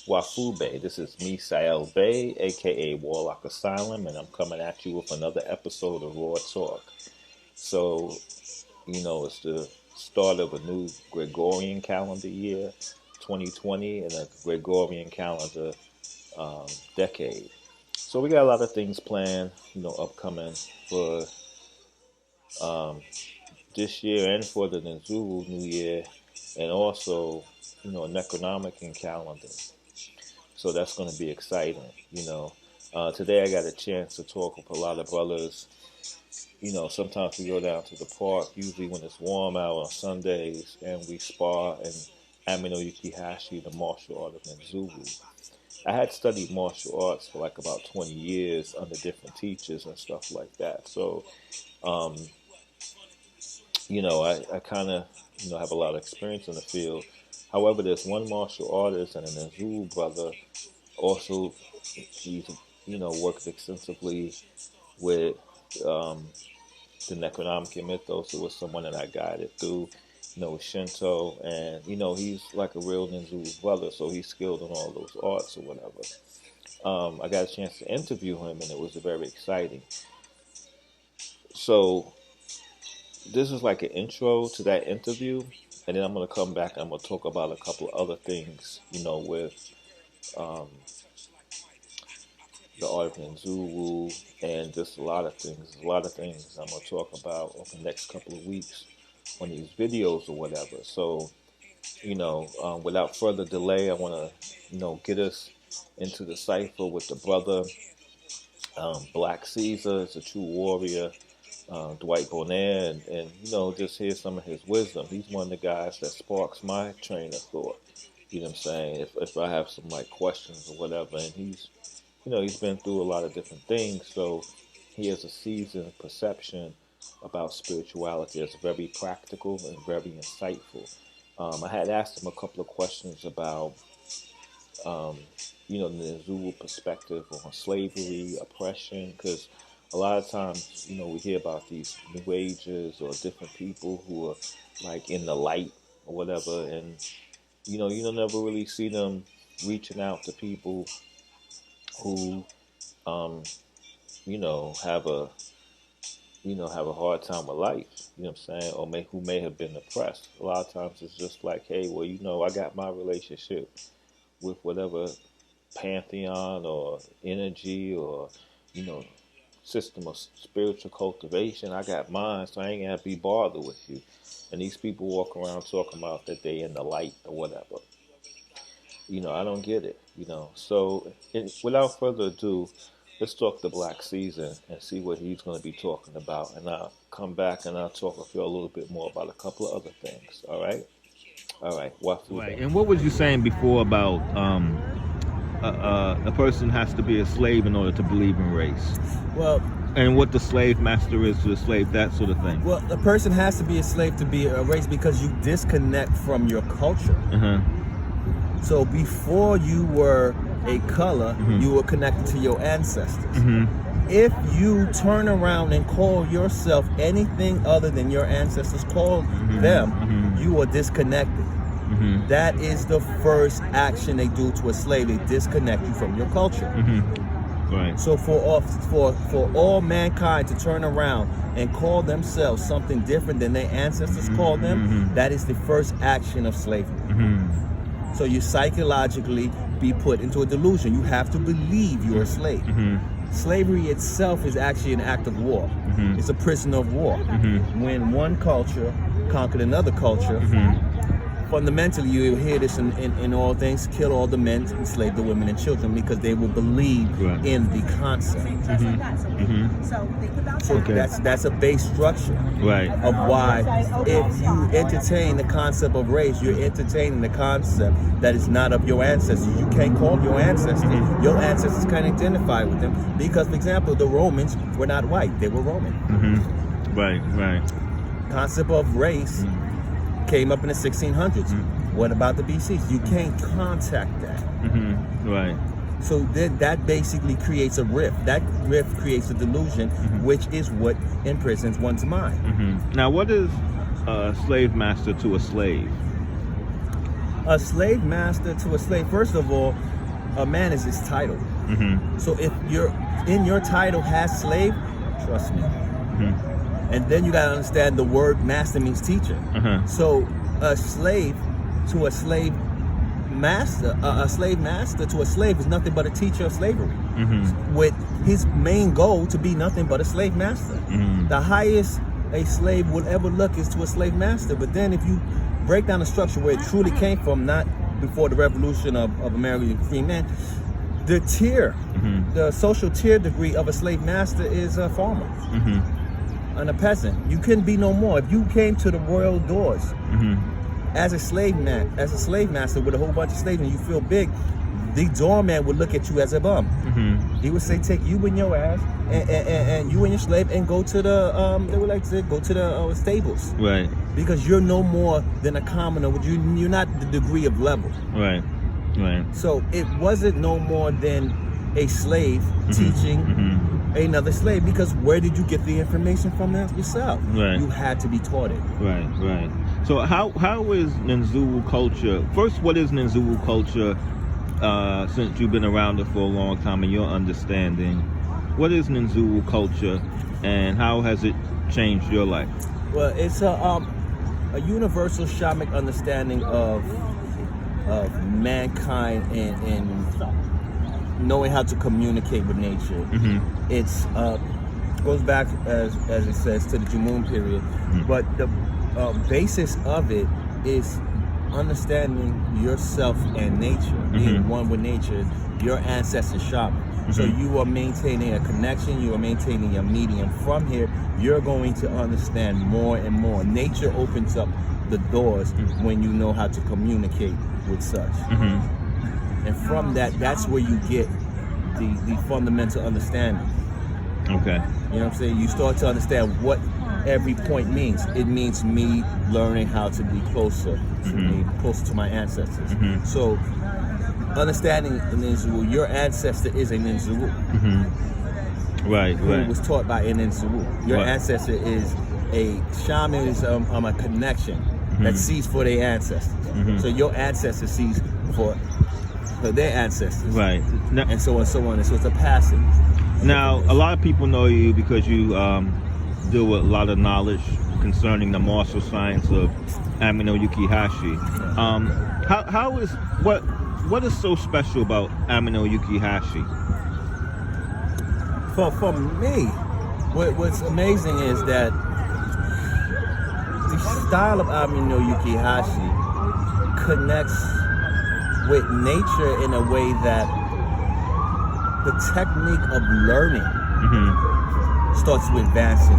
Wafube. This is me, Sael Bay, aka Warlock Asylum, and I'm coming at you with another episode of Raw Talk. So, it's the start of a new Gregorian calendar year, 2020, and a Gregorian calendar decade. So we got a lot of things planned, upcoming for this year and for the Ninzuwu New Year, and also, a Necronomicon calendar. So that's going to be exciting. Today I got a chance to talk with a lot of brothers. Sometimes we go down to the park, usually when it's warm out on Sundays, and we spar in Ame-no-Ukihashi, the martial art of Ninzuwu. I had studied martial arts for like about 20 years under different teachers and stuff like that. So, I kind of, have a lot of experience in the field. However, there's one martial artist and a Ninzuwu brother. Also, he's, worked extensively with the Necronomicon mythos. It was someone that I guided through, Shinto. And, he's like a real Ninzuwu brother, so he's skilled in all those arts or whatever. I got a chance to interview him, and it was very exciting. So, this is like an intro to that interview. And then I'm going to come back and I'm going to talk about a couple of other things, with the art of Ninzuwu and just a lot of things. A lot of things I'm going to talk about over the next couple of weeks on these videos or whatever. So, without further delay, I want to, get us into the cipher with the brother. Black Ceasar is a true warrior. Dwight Bonair, and just hear some of his wisdom. He's one of the guys that sparks my train of thought. You know what I'm saying? If I have some like questions or whatever, and he's been through a lot of different things, so he has a seasoned perception about spirituality. It's very practical and very insightful. I had asked him a couple of questions about, the Ninzuwu perspective on slavery, oppression, because a lot of times, we hear about these New Agers or different people who are like in the light or whatever, and you don't never really see them reaching out to people who, have a hard time with life. You know what I'm saying? Or who may have been oppressed. A lot of times it's just like, hey, well, I got my relationship with whatever pantheon or energy or system of spiritual cultivation. I got mine, so I ain't gonna be bothered with you. And these people walk around talking about that they in the light or whatever. I don't get it. So without further ado, let's talk to Black Ceasar and see what he's going to be talking about. And I'll come back and I'll talk with you a little bit more about a couple of other things. All right. Right. And what was you saying before about a person has to be a slave in order to believe in race? Well, and what the slave master is to the slave, that sort of thing. Well, a person has to be a slave to be a race because you disconnect from your culture. Uh-huh. So before you were a color, you were connected to your ancestors. If you turn around and call yourself anything other than your ancestors called them, you are disconnected. That is the first action they do to a slave. They disconnect you from your culture. Right. So for all mankind to turn around and call themselves something different than their ancestors called them, that is the first action of slavery. So you psychologically be put into a delusion. You have to believe you're a slave. Slavery itself is actually an act of war. It's a prisoner of war. When one culture conquered another culture, fundamentally, you hear this in all things: kill all the men, enslave the women and children, because they will believe in the concept. So that's a base structure of why, if you entertain the concept of race, you're entertaining the concept that is not of your ancestors. You can't call your ancestors. Your ancestors can't identify with them because, for example, the Romans were not white; they were Roman. Right. Concept of race came up in the 1600s. What about the BCs? You can't contact that. Right. So that basically creates a rift. That rift creates a delusion, which is what imprisons one's mind. Now, what is a slave master to a slave? a slave master to a slave, first of all, a man is his title. So if you're in your title has slave, trust me. And then you gotta understand the word master means teacher. So a slave to a slave master, a slave master to a slave is nothing but a teacher of slavery, with his main goal to be nothing but a slave master. The highest a slave will ever look is to a slave master. But then if you break down the structure where it truly came from, not before the revolution of American free men, the tier, the social tier degree of a slave master is a farmer and a peasant. You couldn't be no more. If you came to the royal doors as a slave master with a whole bunch of slaves and you feel big, the doorman would look at you as a bum. He would say, take you and your ass and you and your slave and go to the they would like to say, go to the stables. Right. Because you're no more than a commoner. You're not the degree of level. Right. Right. So it wasn't no more than a slave teaching another slave, because where did you get the information from that yourself? Right. You had to be taught it. Right, right. So how is Ninzuwu culture, first, what is Ninzuwu culture, since you've been around it for a long time and your understanding, what is Ninzuwu culture and how has it changed your life? Well, it's a universal shamanic understanding of mankind and knowing how to communicate with nature. It's goes back as it says to the Jumoon period, but the basis of it is understanding yourself and nature, being one with nature, your ancestors shaman. So you are maintaining a connection, you are maintaining a medium. From here, you're going to understand more and more. Nature opens up the doors when you know how to communicate with such. And from that, that's where you get the fundamental understanding. Okay. You know what I'm saying? You start to understand what every point means. It means me learning how to be closer to me, closer to my ancestors. So understanding the Ninzuwu, your ancestor is a Ninzuwu. Right, who was taught by a Ninzuwu. Your ancestor is a shaman, is a connection that sees for their ancestors. So your ancestor sees for their ancestors. Right. Now, and so on and so on. And so it's a passing. Now, a lot of people know you because you deal with a lot of knowledge concerning the martial science of Ame-no-Ukihashi. What is so special about Ame-no-Ukihashi? For me, what's amazing is that the style of Ame-no-Ukihashi connects with nature in a way that the technique of learning starts to advancing.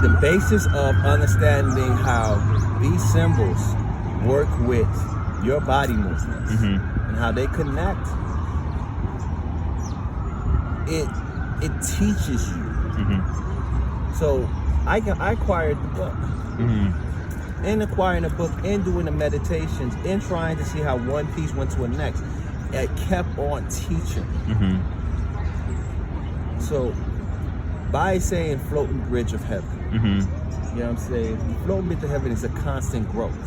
The basis of understanding how these symbols work with your body movements and how they connect, it teaches you. So I acquired the book. In acquiring a book, in doing the meditations, in trying to see how one piece went to the next, it kept on teaching. So by saying floating bridge of heaven, you know what I'm saying? The floating bridge of heaven is a constant growth.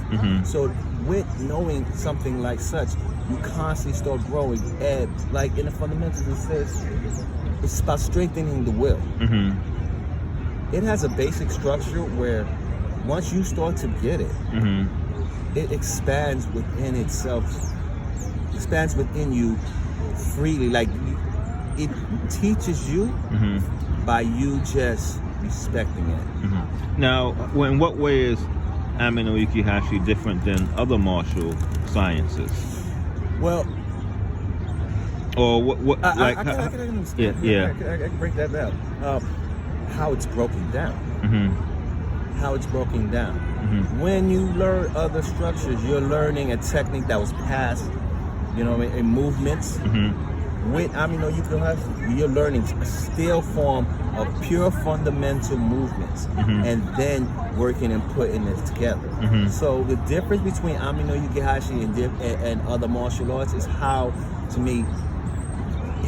So with knowing something like such, you constantly start growing. And like in the fundamentals, it says it's about strengthening the will. It has a basic structure where once you start to get it, it expands within itself, expands within you freely. Like it teaches you by you just respecting it. Now, in what way is Ame-no-Ukihashi different than other martial sciences? Well, or what? I can understand. I can break that down. How it's broken down. How it's broken down. When you learn other structures, you're learning a technique that was passed, you know, in movements. With Ame-no-Ukihashi, you're learning a still form of pure fundamental movements, and then working and putting it together. So the difference between Ame-no-Ukihashi and other martial arts is how, to me,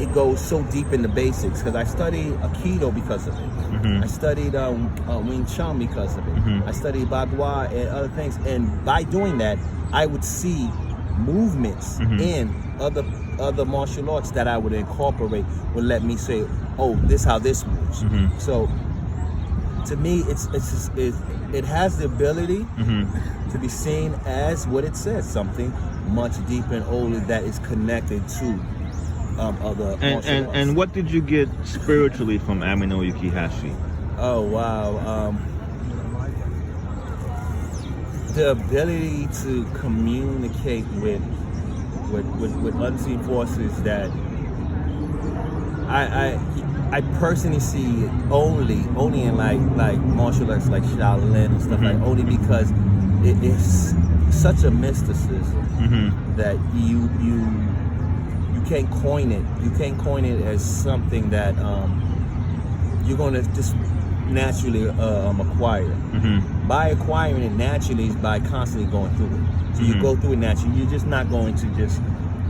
it goes so deep in the basics, because I studied Aikido because of it. I studied Wing Chun because of it. I studied Bagua and other things, and by doing that, I would see movements in other martial arts that I would incorporate, would let me say, oh, this how this moves. So to me, it has the ability to be seen as what it says, something much deeper and older that is connected to other martial arts. And what did you get spiritually from Ame-no-Ukihashi? Oh wow, the ability to communicate with unseen forces that I personally see only in like martial arts like Shaolin and stuff, like only because it is such a mysticism that you can't coin it. You can't coin it as something that you're going to just naturally acquire. By acquiring it naturally is by constantly going through it. So you go through it naturally. You're just not going to just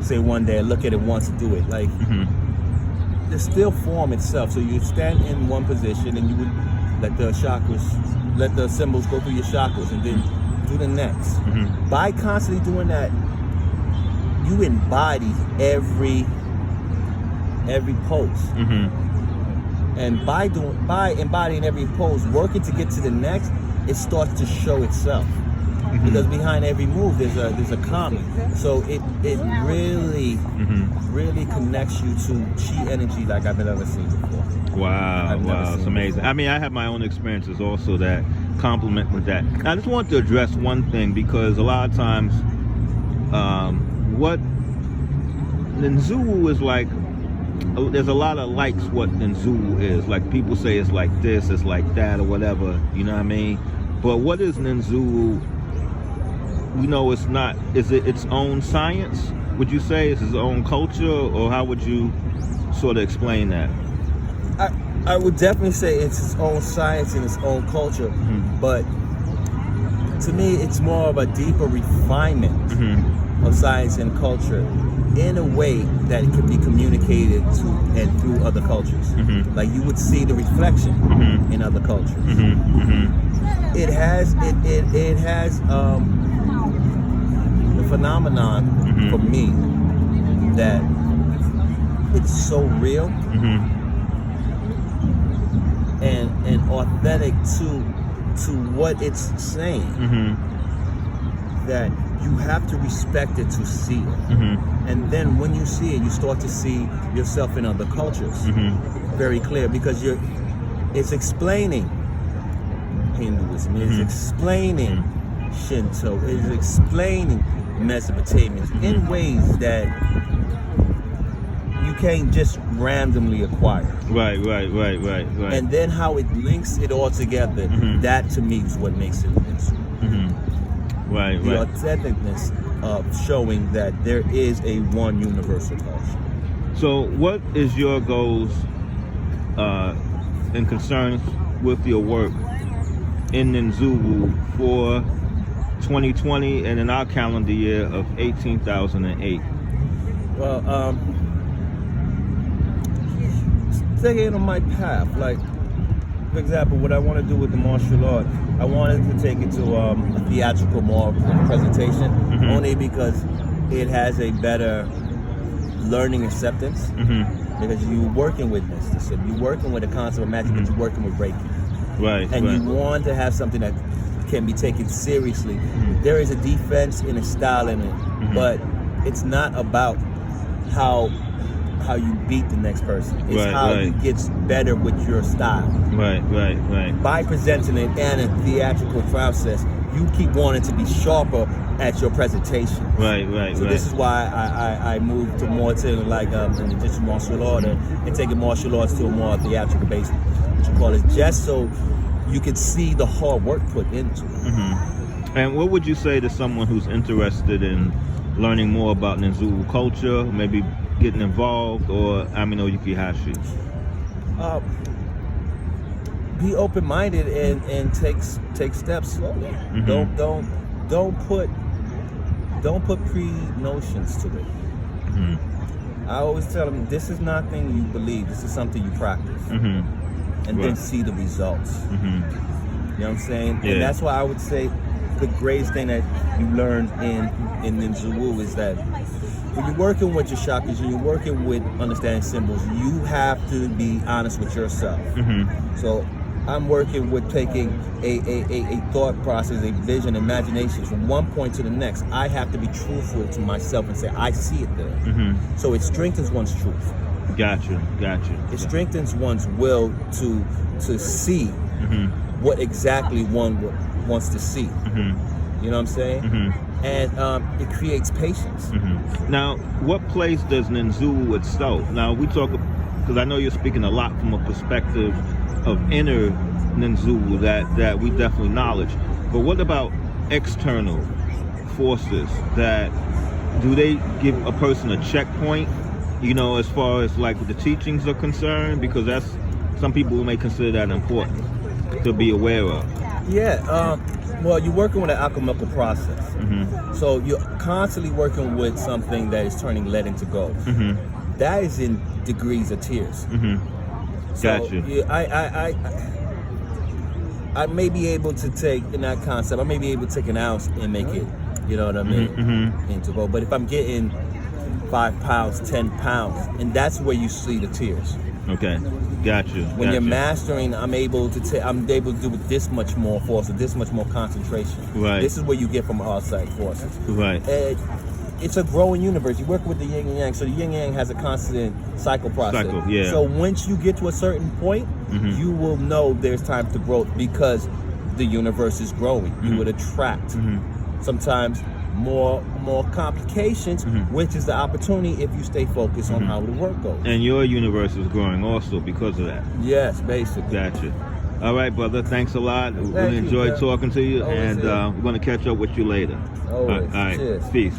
say one day, look at it once and do it. Like the still form itself. So you stand in one position and you would let the symbols go through your chakras and then do the next. By constantly doing that, you embody every pose. And by embodying every pose, working to get to the next, it starts to show itself. Because behind every move there's a karma. So it really connects you to chi energy like I've never seen before. Wow, it's amazing. I mean, I have my own experiences also that complement with that. I just want to address one thing, because a lot of times what Ninzuwu is like, there's a lot of likes what Ninzuwu is. Like people say it's like this, it's like that, or whatever, you know what I mean? But what is Ninzuwu? You know, it's not, is it its own science? Would you say it's its own culture, or how would you sort of explain that? I would definitely say it's its own science and its own culture, but to me it's more of a deeper refinement of science and culture in a way that it can be communicated to and through other cultures. Like you would see the reflection in other cultures. It has the phenomenon for me that it's so real and authentic to what it's saying that you have to respect it to see it. And then when you see it, you start to see yourself in other cultures very clear, because it's explaining Hinduism, it's explaining Shinto, it's explaining Mesopotamia in ways that you can't just randomly acquire. Right. And then how it links it all together, that to me is what makes it interesting. Right. The authenticness of showing that there is a one universal culture. So what is your goals and concerns with your work in Ninzuwu for 2020 and in our calendar year of 18,008? Well, staying on my path. Like, for example, what I want to do with the martial art, I wanted to take it to a theatrical more presentation, only because it has a better learning acceptance. Because you're working with mysticism, you're working with a concept of magic, but you're working with Reiki. And you want to have something that can be taken seriously. There is a defense and a style in it, but it's not about how you beat the next person. It's how you get better with your style. By presenting it in a theatrical process, you keep wanting to be sharper at your presentation. So this is why I moved to more to like an traditional martial art and taking martial arts to a more theatrical base, what you call it, just so you can see the hard work put into it. And what would you say to someone who's interested in learning more about Ninzuwu culture, maybe getting involved, or Ame-no-Ukihashi? Be open-minded and take steps slowly. Don't put pre-notions to it. I always tell them, this is nothing you believe. This is something you practice. And then see the results. You know what I'm saying? Yeah. And that's why I would say the greatest thing that you learn in Ninzuwu is that when you're working with your chakras and you're working with understanding symbols, you have to be honest with yourself. So I'm working with taking a thought process, a vision, imagination from one point to the next. I have to be truthful to myself and say, I see it there. So it strengthens one's truth. Gotcha. It strengthens one's will to see what exactly one wants to see. You know what I'm saying? And it creates patience. Now, what place does Ninzuwu itself? Now, we talk, because I know you're speaking a lot from a perspective of inner Ninzuwu that we definitely acknowledge. But what about external forces? That do they give a person a checkpoint? You know, as far as like the teachings are concerned, because that's some people may consider that important to be aware of. Yeah. Well, you're working with an alchemical process. So you're constantly working with something that is turning lead into gold. That is in degrees of tiers. So Gotcha. yeah, I may be able to take, in that concept, I may be able to take an ounce and make it, you know what I mean, into gold. But if I'm getting 5 pounds, 10 pounds, and that's where you see the tiers. Okay, gotcha. When you're mastering, I'm able to do with this much more force, or this much more concentration. Right. This is what you get from outside forces. Right. It's a growing universe. You work with the yin and yang, so the yin and yang has a constant cycle process. Yeah. So once you get to a certain point, you will know there's time to grow because the universe is growing. You would attract sometimes more complications, which is the opportunity if you stay focused on how the work goes. And your universe is growing also because of that. Yes, basically. Gotcha. All right, brother. Thanks a lot. We Thank you, enjoyed man. talking to you, Always and here. we're going to catch up with you later. Always. All right. Cheers. Peace.